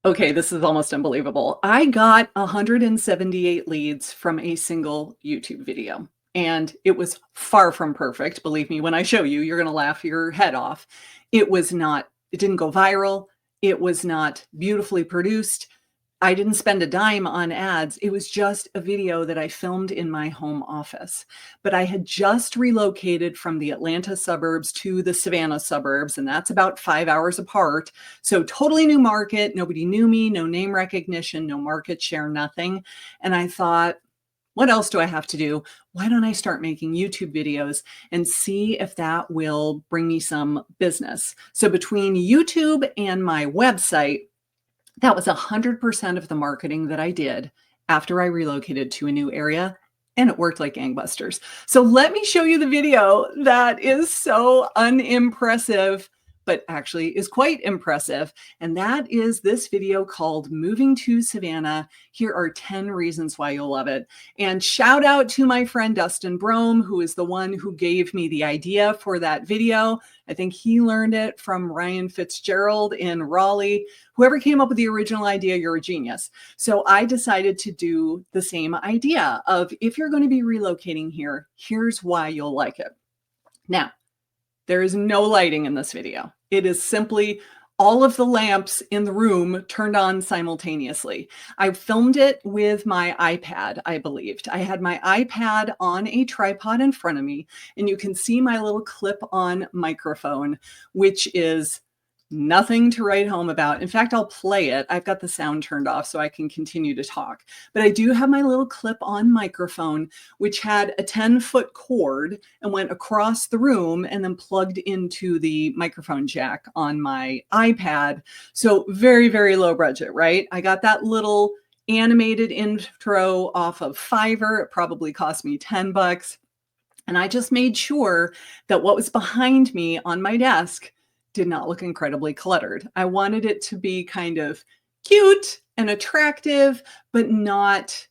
Okay, this is almost unbelievable. I got 178 leads from a single YouTube video, and it was far from perfect. Believe me, when I show you, you're going to laugh your head off. It didn't go viral. It was not beautifully produced. I didn't spend a dime on ads. It was just a video that I filmed in my home office. But I had just relocated from the Atlanta suburbs to the Savannah suburbs, and that's about 5 hours apart. So totally new market. Nobody knew me, no name recognition, no market share, nothing. And I thought, what else do I have to do? Why don't I start making YouTube videos and see if that will bring me some business? So between YouTube and my website, that was 100% of the marketing that I did after I relocated to a new area, and it worked like gangbusters. So let me show you the video that is so unimpressive, but actually is quite impressive. And that is this video called Moving to Savannah. Here are 10 reasons why you'll love it. And shout out to my friend Dustin Brome, who is the one who gave me the idea for that video. I think he learned it from Ryan Fitzgerald in Raleigh. Whoever came up with the original idea, you're a genius. So I decided to do the same idea of, if you're going to be relocating here, here's why you'll like it. Now, there is no lighting in this video. It is simply all of the lamps in the room turned on simultaneously. I filmed it with my iPad, I believed. I had my iPad on a tripod in front of me, and you can see my little clip-on microphone, which is nothing to write home about. In fact, I'll play it. I've got the sound turned off so I can continue to talk. But I do have my little clip-on microphone, which had a 10-foot cord and went across the room and then plugged into the microphone jack on my iPad. So very, very low budget, right? I got that little animated intro off of Fiverr. It probably cost me 10 bucks. And I just made sure that what was behind me on my desk did not look incredibly cluttered. I wanted it to be kind of cute and attractive, but not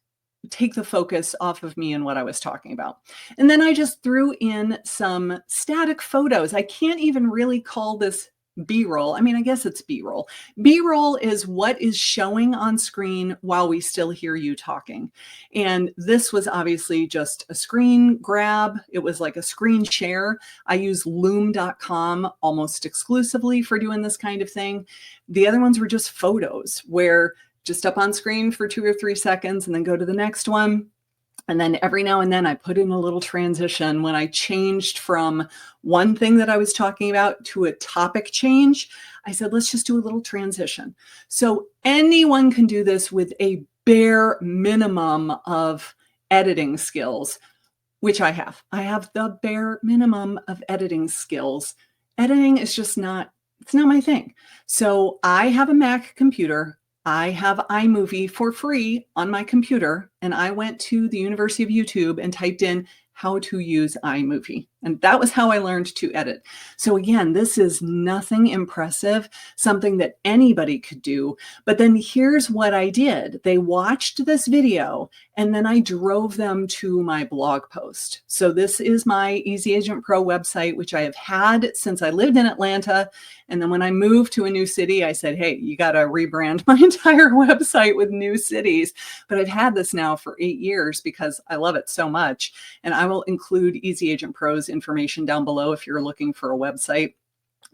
take the focus off of me and what I was talking about. And then I just threw in some static photos. I can't even really call this B-roll. I mean, I guess it's B-roll. B-roll is what is showing on screen while we still hear you talking. And this was obviously just a screen grab. It was like a screen share. I use loom.com almost exclusively for doing this kind of thing. The other ones were just photos where just up on screen for 2 or 3 seconds and then go to the next one. And then every now and then I put in a little transition when I changed from one thing that I was talking about to a topic change. I said, let's just do a little transition. So anyone can do this with a bare minimum of editing skills, which I have. I have the bare minimum of editing skills. Editing is just it's not my thing. So I have a Mac computer. I have iMovie for free on my computer, and I went to the University of YouTube and typed in how to use iMovie. And that was how I learned to edit. So again, this is nothing impressive, something that anybody could do. But then here's what I did. They watched this video, and then I drove them to my blog post. So this is my Easy Agent Pro website, which I have had since I lived in Atlanta. And then when I moved to a new city, I said, hey, you got to rebrand my entire website with new cities. But I've had this now for 8 years because I love it so much. And I will include Easy Agent Pro's information down below if you're looking for a website,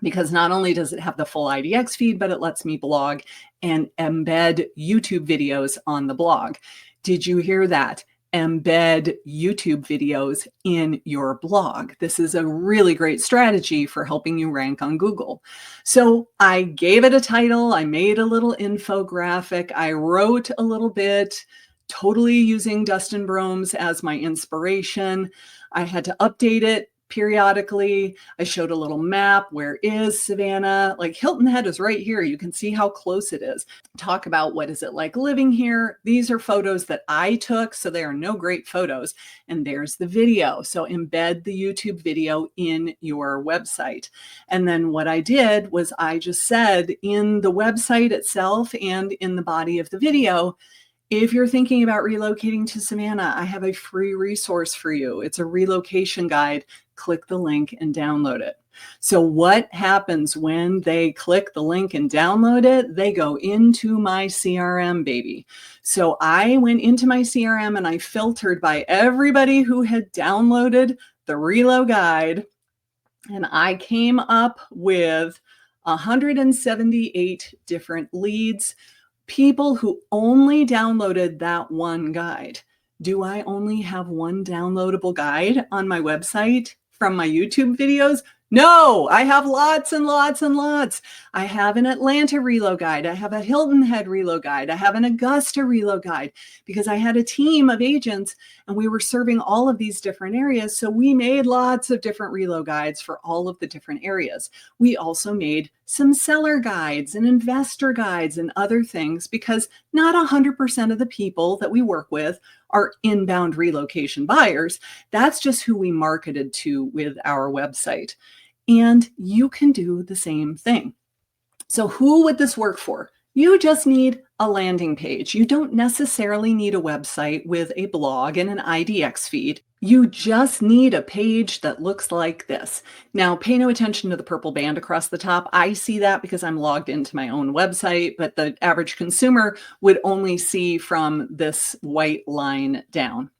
because not only does it have the full IDX feed, but it lets me blog and embed YouTube videos on the blog. Did you hear that? Embed YouTube videos in your blog. This is a really great strategy for helping you rank on Google. So I gave it a title. I made a little infographic. I wrote a little bit, totally using Dustin Brome's as my inspiration. I had to update it periodically. I showed a little map. Where is Savannah? Like Hilton Head is right here. You can see how close it is. Talk about what is it like living here. These are photos that I took, so they are no great photos. And there's the video. So embed the YouTube video in your website. And then what I did was I just said in the website itself and in the body of the video, if you're thinking about relocating to Savannah, I have a free resource for you. It's a relocation guide. Click the link and download it. So what happens when they click the link and download it? They go into my CRM, baby. So I went into my CRM and I filtered by everybody who had downloaded the Relo guide, and I came up with 178 different leads, people who only downloaded that one guide. Do I only have one downloadable guide on my website from my YouTube videos? No, I have lots and lots and lots. I have an Atlanta Relo guide. I have a Hilton Head Relo guide. I have an Augusta Relo guide, because I had a team of agents and we were serving all of these different areas. So we made lots of different Relo guides for all of the different areas. We also made some seller guides and investor guides and other things, because not 100% of the people that we work with are inbound relocation buyers. That's just who we marketed to with our website. And you can do the same thing. So who would this work for? You just need a landing page. You don't necessarily need a website with a blog and an IDX feed. You just need a page that looks like this. Now, pay no attention to the purple band across the top. I see that because I'm logged into my own website, but the average consumer would only see from this white line down.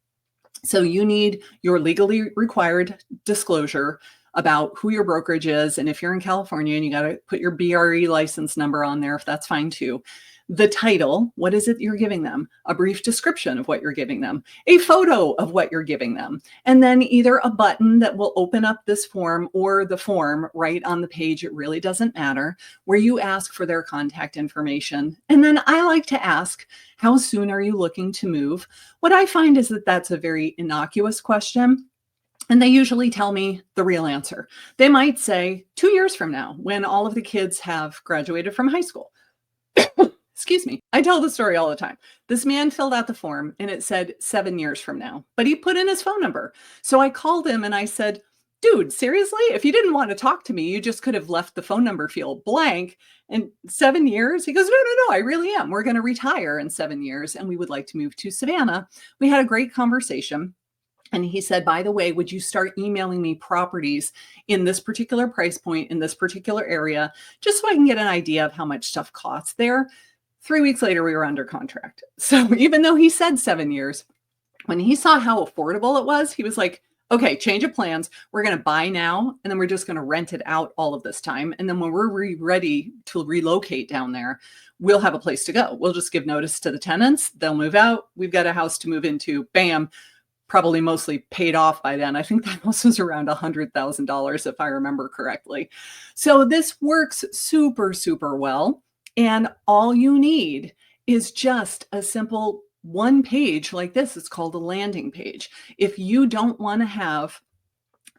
So you need your legally required disclosure about who your brokerage is. And if you're in California, and you got to put your BRE license number on there, if that's fine too. The title, what is it you're giving them? A brief description of what you're giving them, a photo of what you're giving them, and then either a button that will open up this form or the form right on the page, it really doesn't matter, where you ask for their contact information. And then I like to ask, how soon are you looking to move? What I find is that that's a very innocuous question. And they usually tell me the real answer. They might say 2 years from now, when all of the kids have graduated from high school. Excuse me. I tell the story all the time. This man filled out the form and it said 7 years from now, but he put in his phone number. So I called him and I said, dude, seriously? If you didn't want to talk to me, you just could have left the phone number field blank. And 7 years? He goes, no, no, no, I really am. We're going to retire in 7 years and we would like to move to Savannah. We had a great conversation. And he said, by the way, would you start emailing me properties in this particular price point, in this particular area, just so I can get an idea of how much stuff costs there? 3 weeks later, we were under contract. So even though he said 7 years, when he saw how affordable it was, he was like, okay, change of plans. We're going to buy now, and then we're just going to rent it out all of this time. And then when we're ready to relocate down there, we'll have a place to go. We'll just give notice to the tenants. They'll move out. We've got a house to move into. Bam. Probably mostly paid off by then. I think that house was around $100,000 if I remember correctly. So this works super, super well. And all you need is just a simple one page like this. It's called a landing page. If you don't want to have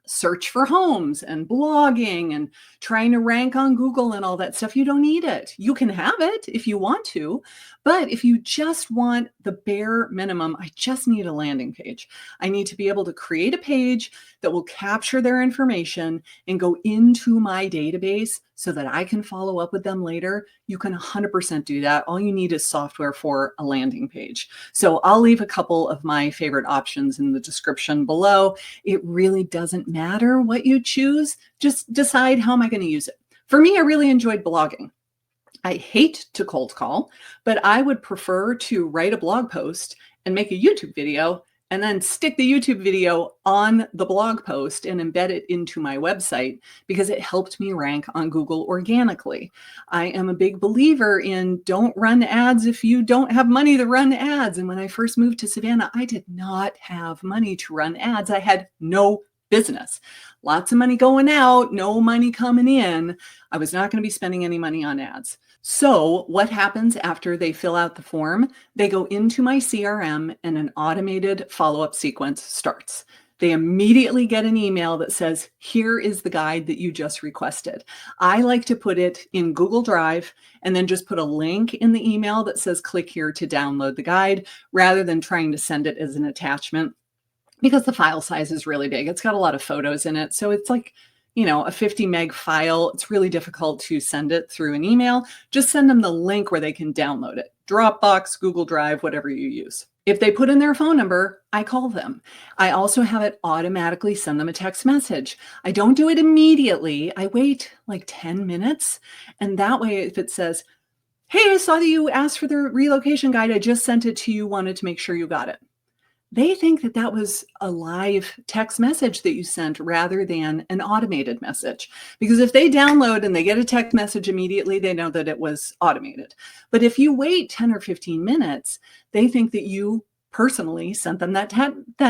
search for homes and blogging and trying to rank on Google and all that stuff, you don't need it. You can have it if you want to, but if you just want the bare minimum, I just need a landing page. I need to be able to create a page that will capture their information and go into my database so that I can follow up with them later. You can 100% do that. All you need is software for a landing page. So I'll leave a couple of my favorite options in the description below. It really doesn't matter what you choose. Just decide, how am I going to use it? For me, I really enjoyed blogging. I hate to cold call, but I would prefer to write a blog post and make a YouTube video and then stick the YouTube video on the blog post and embed it into my website, because it helped me rank on Google organically. I am a big believer in don't run ads if you don't have money to run ads. And when I first moved to Savannah, I did not have money to run ads. I had no business. Lots of money going out, no money coming in. I was not going to be spending any money on ads. So what happens after they fill out the form? They go into my CRM and an automated follow-up sequence starts. They immediately get an email that says, here is the guide that you just requested. I like to put it in Google Drive and then just put a link in the email that says, click here to download the guide, rather than trying to send it as an attachment, because the file size is really big. It's got a lot of photos in it. So it's like a 50 meg file, it's really difficult to send it through an email. Just send them the link where they can download it. Dropbox, Google Drive, whatever you use. If they put in their phone number, I call them. I also have it automatically send them a text message. I don't do it immediately. I wait like 10 minutes. And that way, if it says, hey, I saw that you asked for the relocation guide, I just sent it to you, wanted to make sure you got it. They think that that was a live text message that you sent rather than an automated message. Because if they download and they get a text message immediately, they know that it was automated. But if you wait 10 or 15 minutes, they think that you personally sent them that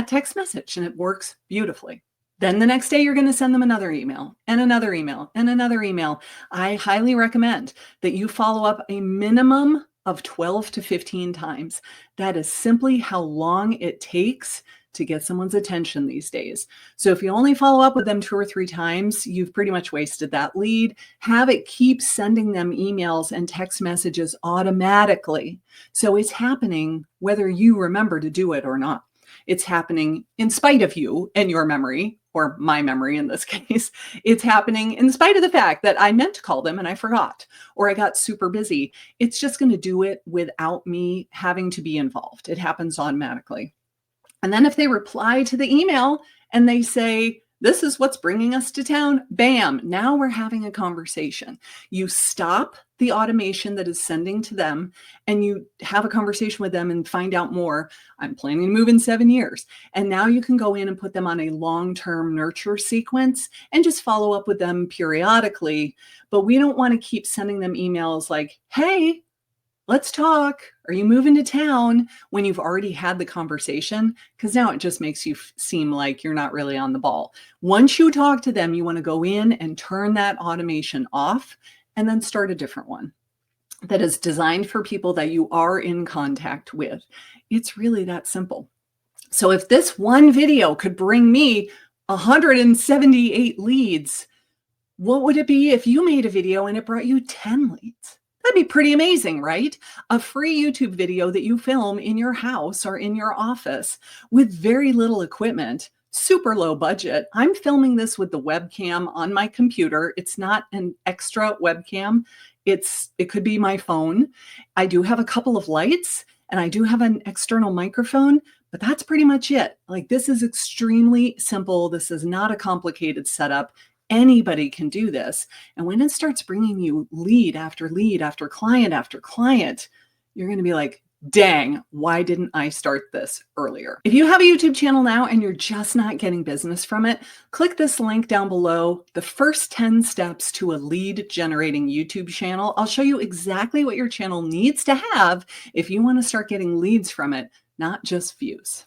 text message, and it works beautifully. Then the next day, you're going to send them another email and another email and another email. I highly recommend that you follow up a minimum of 12 to 15 times. That is simply how long it takes to get someone's attention these days. So if you only follow up with them 2 or 3 times, you've pretty much wasted that lead. Have it keep sending them emails and text messages automatically. So it's happening whether you remember to do it or not. It's happening in spite of you and your memory, or my memory in this case. It's happening in spite of the fact that I meant to call them and I forgot, or I got super busy. It's just going to do it without me having to be involved. It happens automatically. And then if they reply to the email and they say, this is what's bringing us to town, bam, now we're having a conversation. You stop the automation that is sending to them and you have a conversation with them and find out more. I'm planning to move in 7 years. And now you can go in and put them on a long-term nurture sequence and just follow up with them periodically. But we don't want to keep sending them emails like, hey, let's talk. Are you moving to town, when you've already had the conversation? Because now it just makes you seem like you're not really on the ball. Once you talk to them, you want to go in and turn that automation off and then start a different one that is designed for people that you are in contact with. It's really that simple. So if this one video could bring me 178 leads, what would it be if you made a video and it brought you 10 leads? That'd be pretty amazing, right? A free YouTube video that you film in your house or in your office with very little equipment, super low budget. I'm filming this with the webcam on my computer. It's not an extra webcam. It could be my phone. I do have a couple of lights and I do have an external microphone, but that's pretty much it. Like, this is extremely simple. This is not a complicated setup. Anybody can do this. And when it starts bringing you lead after client, you're going to be like, dang, why didn't I start this earlier? If you have a YouTube channel now and you're just not getting business from it, click this link down below, the first 10 steps to a lead generating YouTube channel. I'll show you exactly what your channel needs to have if you want to start getting leads from it, not just views.